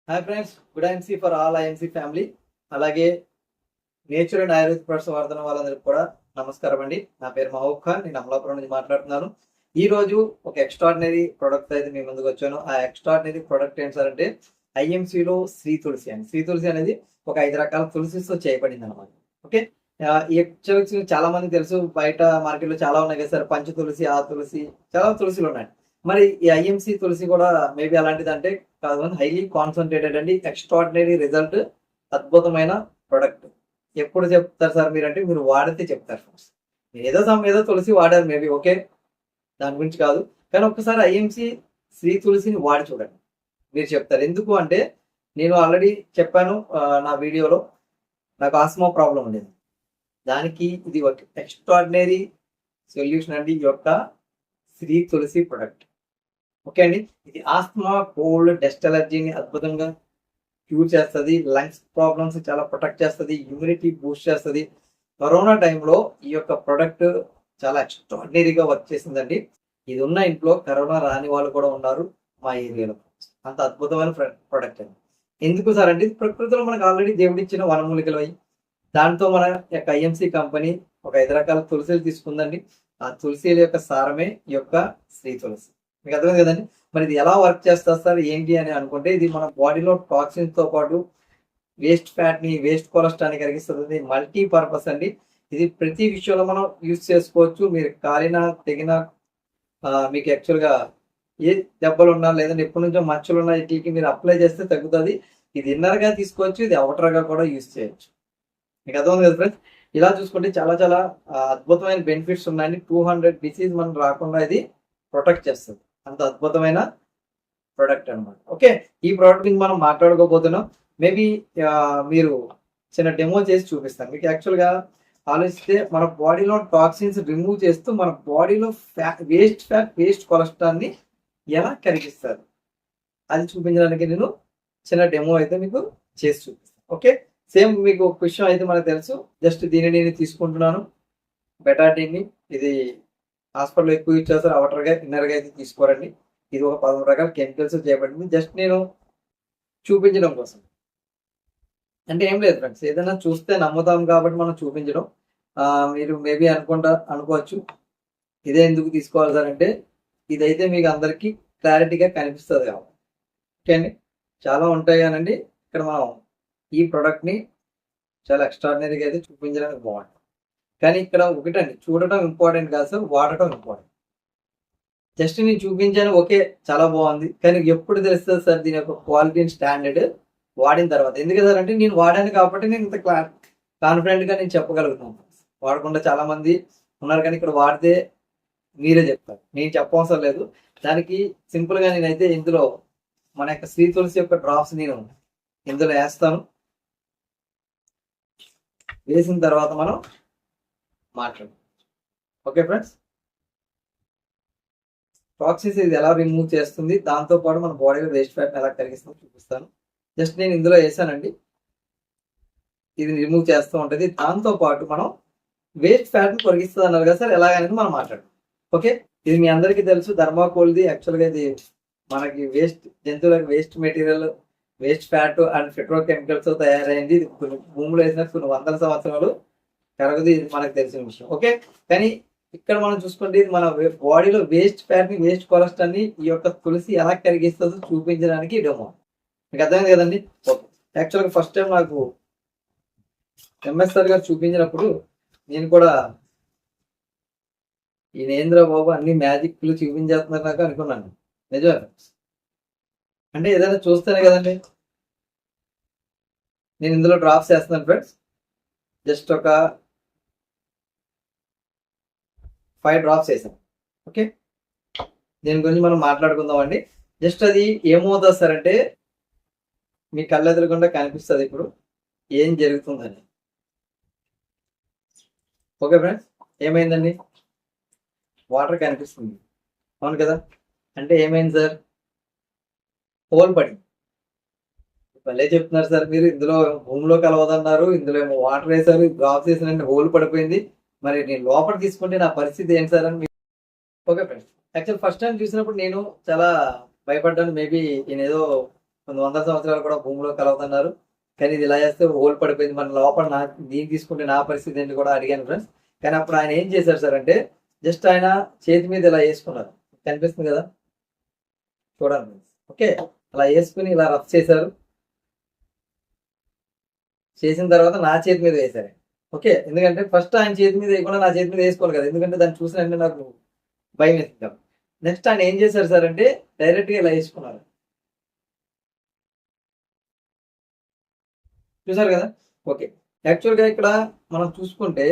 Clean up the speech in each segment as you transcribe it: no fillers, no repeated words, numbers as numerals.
Hi friends, good IMC for all IMC family. అలాగే nature and Ayurveda products వాడుతున్న వాళ్ళందరికీ కూడా నమస్కారం అండి. నా పేరు మహబూబ్ ఖాన్, నేను అమలాపురం నుంచి మాట్లాడుతున్నాను. ఈ రోజు ఒక ఎక్స్ట్రాడినరీ ప్రొడక్ట్ అయితే మీ ముందుకు వచ్చాను. ఆ ఎక్స్ట్రాడినరీ ప్రొడక్ట్ ఏంటి సార్ అంటే ఐఎంసీలో శ్రీ తులసి అండి. శ్రీ తులసి అనేది ఒక 5 రకాల తులసితో చేయబడింది అనమాట. ఓకే, ఈ తులసి చాలా మంది తెలుసు, బయట మార్కెట్లో చాలా ఉన్నాయి కదా సార్, పంచ తులసి, ఆ తులసి, చాలా తులసిలు ఉన్నాయి. మరి ఈ ఐఎంసీ తులసి కూడా మేబీ అలాంటిది అంటే కాదు, హైలీ కాన్సన్ట్రేటెడ్ అండి, ఎక్స్ట్రాడినరీ రిజల్ట్, అద్భుతమైన ప్రొడక్ట్. ఎప్పుడు చెప్తారు సార్ మీరు అంటే మీరు వాడితే చెప్తారు ఫ్రెండ్స్. మీరు ఏదో తులసి వాడారు మేబీ, ఓకే, దాని గురించి కాదు. కానీ ఒక్కసారి ఐఎంసీ శ్రీ తులసిని వాడి చూడండి, మీరు చెప్తారు. ఎందుకు అంటే నేను ఆల్రెడీ చెప్పాను నా వీడియోలో, నాకు ఆస్మా ప్రాబ్లం ఉండేది. దానికి ఇది ఒక ఎక్స్ట్రాడినరీ సొల్యూషన్ అండి, ఈ యొక్క శ్రీ తులసి ప్రొడక్ట్. ఓకే అండి, ఇది ఆస్మా, కోల్డ్, డస్ట్ ఎలర్జీని అద్భుతంగా క్యూర్ చేస్తుంది, లంగ్స్ ప్రాబ్లమ్స్ చాలా ప్రొటెక్ట్ చేస్తుంది, ఇమ్యూనిటీ బూస్ట్ చేస్తుంది. కరోనా టైంలో ఈ యొక్క ప్రొడక్ట్ చాలా ఎక్స్ట్రాడినరీగా వర్క్ చేసిందండి. ఇది ఉన్న ఇంట్లో కరోనా రాని వాళ్ళు కూడా ఉన్నారు మా ఏరియాలో. అంత అద్భుతమైన ప్రొడక్ట్ అండి. ఎందుకు సార్ అంటే ప్రకృతిలో మనకు ఆల్రెడీ దేవుడిచ్చిన వనమూలికలు అవి, దాంతో మన యొక్క ఐఎంసీ కంపెనీ ఒక 5 రకాల తులసిలు తీసుకుందండి. ఆ తులసిల యొక్క సారమే ఈ యొక్క శ్రీ తులసి. మీకు అర్థమైంది కదండి. మరి ఇది ఎలా వర్క్ చేస్తారు సార్ ఏంటి అని అనుకుంటే, ఇది మన బాడీలో టాక్సిన్స్ తో పాటు వేస్ట్ ఫ్యాట్ ని, వేస్ట్ కొలెస్ట్రాల్ ని కరిగిస్తుంది. మల్టీ పర్పస్ అండి. ఇది ప్రతి విషయంలో మనం యూజ్ చేసుకోవచ్చు. మీరు కాలిన, తెగిన, మీకు యాక్చువల్ గా ఏ దెబ్బలు ఉన్నా, లేదంటే ఎప్పటి నుంచో మచ్చలు ఉన్నా, వీటికి మీరు అప్లై చేస్తే తగ్గుతుంది. ఇది ఇన్నర్ గా తీసుకోవచ్చు, ఇది అవుటర్ గా కూడా యూజ్ చేయొచ్చు. మీకు అర్థమైంది కదా ఫ్రెండ్స్. ఇలా చూసుకుంటే చాలా చాలా అద్భుతమైన బెనిఫిట్స్ ఉన్నాయండి. 200 డిసీజ్ మనం రాకుండా ఇది ప్రొటెక్ట్ చేస్తుంది. అంత అద్భుతమైన ప్రొడక్ట్ అనమాట. ఓకే, ఈ ప్రోడక్ట్ గురించి మనం మాట్లాడుకోబోతున్నాం. మేబీ మీరు చిన్న డెమో చేసి చూపిస్తాను మీకు. యాక్చువల్గా ఆలోచిస్తే మన బాడీలో టాక్సిన్స్ రిమూవ్ చేస్తూ మన బాడీలో వేస్ట్ ఫ్యాట్, వేస్ట్ కొలెస్ట్రాల్ని ఎలా కరిగిస్తారు అది చూపించడానికి నేను చిన్న డెమో అయితే మీకు చేసి చూపిస్తాను. ఓకే, సేమ్ మీకు ఒక విషయం అయితే మనకు తెలుసు. జస్ట్ దీన్ని నేను తీసుకుంటున్నాను, బెటాడిన్ని. ఇది హాస్పిటల్లో ఎక్కువ యూజ్ చేస్తారు, అవుటర్గా, ఇన్నర్గా అయితే తీసుకోరండి. ఇది ఒక 13 రకాల కెమికల్స్ చేయబడింది. జస్ట్ నేను చూపించడం కోసం. అంటే ఏం లేదు ఫ్రెండ్స్, ఏదైనా చూస్తే నమ్ముతాం కాబట్టి మనం చూపించడం. మీరు మేబీ అనుకోవచ్చు ఇదే ఎందుకు తీసుకోవాలి సార్ అంటే, ఇదైతే మీకు అందరికీ క్లారిటీగా కనిపిస్తుంది కాబట్టి. ఓకే అండి, చాలా ఉంటాయి కానండి, ఇక్కడ మనం ఈ ప్రోడక్ట్ని చాలా ఎక్స్ట్రాడినరీగా అయితే చూపించడానికి బాగుంటుంది. కానీ ఇక్కడ ఒకటండి, చూడటం ఇంపార్టెంట్ కాదు సార్, వాడటం ఇంపార్టెంట్. జస్ట్ నేను చూపించాను, ఓకే, చాలా బాగుంది, కానీ ఎప్పుడు తెలుస్తుంది సార్ దీని యొక్క క్వాలిటీ అండ్ స్టాండర్డ్ వాడిన తర్వాత. ఎందుకు సార్ అంటే నేను వాడాను కాబట్టి నేను ఇంత కాన్ఫిడెంట్గా నేను చెప్పగలుగుతాను. వాడకుండా చాలా మంది ఉన్నారు, కానీ ఇక్కడ వాడితే మీరే చెప్తారు, నేను చెప్పవసరం లేదు. దానికి సింపుల్గా నేనైతే ఇందులో మన యొక్క శ్రీ తులసి యొక్క డ్రాప్స్ నేను ఇందులో వేస్తాను. వేసిన తర్వాత మనం మాట్లాడు. ఓకే ఫ్రెండ్స్, టాక్సిన్స్ ఇది ఎలా రిమూవ్ చేస్తుంది, దాంతో పాటు మన బాడీలో వేస్ట్ ఫ్యాట్ ఎలా కరిగిస్తుందో చూపిస్తాను. జస్ట్ నేను ఇందులో వేసానండి, ఇది రిమూవ్ చేస్తూ ఉంటుంది. దాంతో పాటు మనం వేస్ట్ ఫ్యాట్ ని కరిగిస్తుంది అన్నారు కదా సార్, ఎలాగనేది మనం మాట్లాడు. ఓకే, ఇది మీ అందరికీ తెలుసు, ధర్మాకోల్ది. యాక్చువల్గా ఇది మనకి వేస్ట్, జంతువులకు waste material, waste fat and petrochemicals తో తయారైంది. ఇది కొన్ని భూములు వేసిన కొన్ని వందల సంవత్సరాలు కరగదు, ఇది మనకు తెలిసిన విషయం. ఓకే, కానీ ఇక్కడ మనం చూసుకుంటే ఇది మన బాడీలో వేస్ట్ ఫ్యాట్ ని, వేస్ట్ కొలెస్ట్రాల్ ని ఈ యొక్క తులసి ఎలా కరిగిస్తుందో చూపించడానికి డెమో. మీకు అర్థమైంది కదండి. ఓకే, యాక్చువల్గా ఫస్ట్ టైం నాకు ఎంఎస్ఆర్ గారు చూపించినప్పుడు నేను కూడా ఈ నేంద్ర బాబు అన్ని మ్యాజిక్లు చూపించేస్తున్నారు నాకు అనుకున్నాను. నిజమే, అంటే ఏదైనా చూస్తేనే కదండి. నేను ఇందులో డ్రాప్స్ చేస్తున్నాను ఫ్రెండ్స్, జస్ట్ ఒక 5 డ్రాప్స్ వేసాను. ఓకే, దీని గురించి మనం మాట్లాడుకుందాం అండి. జస్ట్ అది ఏమవుతుంది సార్ అంటే మీ కళ్ళు ఎదురకుండా కనిపిస్తుంది ఇప్పుడు ఏం జరుగుతుందని. ఓకే ఫ్రెండ్స్, ఏమైందండి, వాటర్ కనిపిస్తుంది, అవును కదా. అంటే ఏమైంది సార్, హోల్ పడింది. భలే చెప్తున్నారు సార్ మీరు, ఇందులో భూమిలో కలవదన్నారు, ఇందులో ఏమో వాటర్ వేసారు, డ్రాప్స్ వేసినంటే హోల్ పడిపోయింది. మరి నేను లోపల తీసుకుంటే నా పరిస్థితి ఏంటి సార్ అని. Okay friends, actual first time చూసినప్పుడు నేను చాలా భయపడ్డాను. మేబీ నేను ఏదో కొన్ని వందల సంవత్సరాలు కూడా భూమిలో కలవుతున్నారు. కానీ ఇది ఇలా చేస్తే హోల్ పడిపోయింది. మన లోపల దీన్ని తీసుకుంటే నా పరిస్థితి ఏంటి కూడా అడిగాను ఫ్రెండ్స్. కానీ అప్పుడు ఆయన ఏం చేశారు సార్ అంటే జస్ట్ ఆయన చేతి మీద ఇలా వేసుకున్నారు. కనిపిస్తుంది కదా, చూడండి. ఓకే, అలా వేసుకుని ఇలా రఫ్ చేశారు. చేసిన తర్వాత నా చేతి మీద వేశారు. ఓకే, ఎందుకంటే ఫస్ట్ ఆయన చేతి మీద వేయకుండా నా చేతి మీద వేసుకోవాలి కదా, ఎందుకంటే దాన్ని చూసిన వెంటనే నాకు భయం వేసింది. నెక్స్ట్ ఆయన ఏం చేశారు సార్ అంటే డైరెక్ట్గా ఇలా వేసుకున్నారు. చూసారు కదా. ఓకే, యాక్చువల్గా ఇక్కడ మనం చూసుకుంటే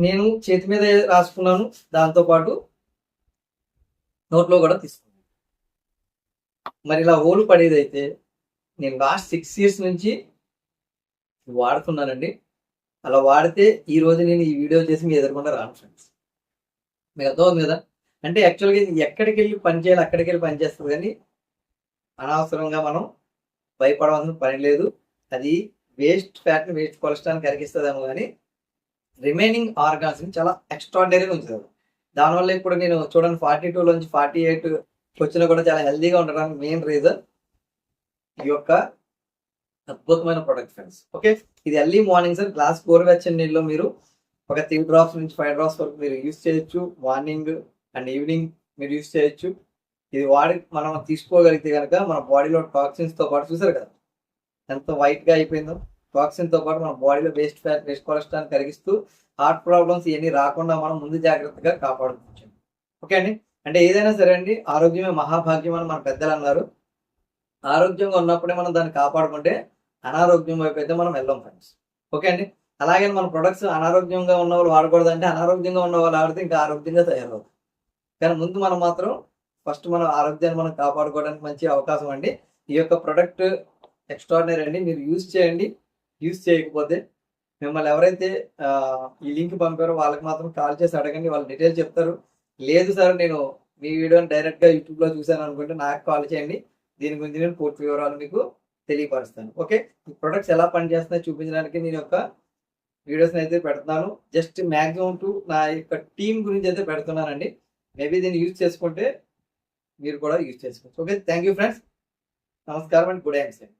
నేను చేతి మీద రాసుకున్నాను, దాంతోపాటు నోట్లో కూడా తీసుకున్నాను. మరి ఇలా హోలు పడేది అయితే నేను లాస్ట్ 6 years నుంచి వాడుతున్నానండి. అలా వాడితే ఈ రోజు నేను ఈ వీడియో చేసి మీ ఎదుర్కొంటే రాను ఫ్రెండ్స్. మీకు అర్థమవుతుంది కదా. అంటే యాక్చువల్గా ఎక్కడికి వెళ్ళి పని చేయాలి అక్కడికి వెళ్ళి పని చేస్తుంది, కానీ అనవసరంగా మనం భయపడవలసిన పని లేదు. అది వేస్ట్ ఫ్యాట్ని వేస్ట్ కొలెస్ట్రాల్ కరిగిస్తుందేమో, కానీ రిమైనింగ్ ఆర్గాన్స్ని చాలా ఎక్స్ట్రాడినరీగా ఉంచుతుంది. దానివల్ల ఇప్పుడు నేను చూడండి 42 నుంచి 48 వచ్చినా కూడా చాలా హెల్దీగా ఉండడానికి మెయిన్ రీజన్ ఈ యొక్క అద్భుతమైన ప్రొడక్ట్ ఫ్రెండ్స్. ఓకే, ఇది ఎర్లీ మార్నింగ్ సార్ గ్లాస్ గోరువెచ్చని నీళ్ళలో మీరు ఒక 3 drops నుంచి 5 drops వరకు మీరు యూస్ చేయొచ్చు. మార్నింగ్ అండ్ ఈవినింగ్ మీరు యూస్ చేయొచ్చు. ఇది వాడి మనం తీసుకోగలిగితే కనుక మన బాడీలో టాక్సిన్స్తో పాటు చూసారు కదా ఎంత వైట్గా అయిపోయిందో, టాక్సిన్తో పాటు మన బాడీలో వేస్ట్ ఫ్యాట్ వేస్ట్ కొలెస్ట్రాల్ కరిగిస్తూ హార్ట్ ప్రాబ్లమ్స్ ఇవన్నీ రాకుండా మనం ముందు జాగ్రత్తగా కాపాడుకోవచ్చు. ఓకే అండి, అంటే ఏదైనా సరే అండి ఆరోగ్యమే మహాభాగ్యం అని మన పెద్దలు అన్నారు. ఆరోగ్యంగా ఉన్నప్పుడే మనం దాన్ని కాపాడుకుంటే అనారోగ్యం వైపు అయితే మనం వెళ్ళాం ఫ్రెండ్స్. ఓకే అండి, అలాగే మన ప్రొడక్ట్స్ అనారోగ్యంగా ఉన్న వాళ్ళు వాడకూడదు అంటే అనారోగ్యంగా ఉన్న వాళ్ళు ఆడితే ఇంకా ఆరోగ్యంగా తయారవుతుంది. కానీ ముందు మనం మాత్రం ఫస్ట్ మన ఆరోగ్యాన్ని మనం కాపాడుకోవడానికి మంచి అవకాశం అండి. ఈ యొక్క ప్రొడక్ట్ ఎక్స్ట్రాడినరీ అండి, మీరు యూజ్ చేయండి. యూజ్ చేయకపోతే మిమ్మల్ని ఎవరైతే ఈ లింక్ పంపారో వాళ్ళకి మాత్రం కాల్ చేసి అడగండి, వాళ్ళు డీటెయిల్స్ చెప్తారు. లేదు సార్ నేను మీ వీడియోని డైరెక్ట్గా యూట్యూబ్లో చూశాను అనుకుంటే నాకు కాల్ చేయండి, దీని గురించి నేను పూర్తి వివరాలు మీకు తెలియపరుస్తాను. ఓకే, ఈ ప్రొడక్ట్స్ ఎలా పనిచేస్తున్నాయో చూపించడానికి నేను యొక్క వీడియోస్ని అయితే పెడుతున్నాను. జస్ట్ మ్యాక్సిమం టు నా యొక్క టీం గురించి అయితే పెడుతున్నానండి. మేబీ దీన్ని యూజ్ చేసుకుంటే మీరు కూడా యూజ్ చేసుకోవచ్చు. Okay, thank you friends. నమస్కారం అండ్ గుడ్ ఈవినింగ్.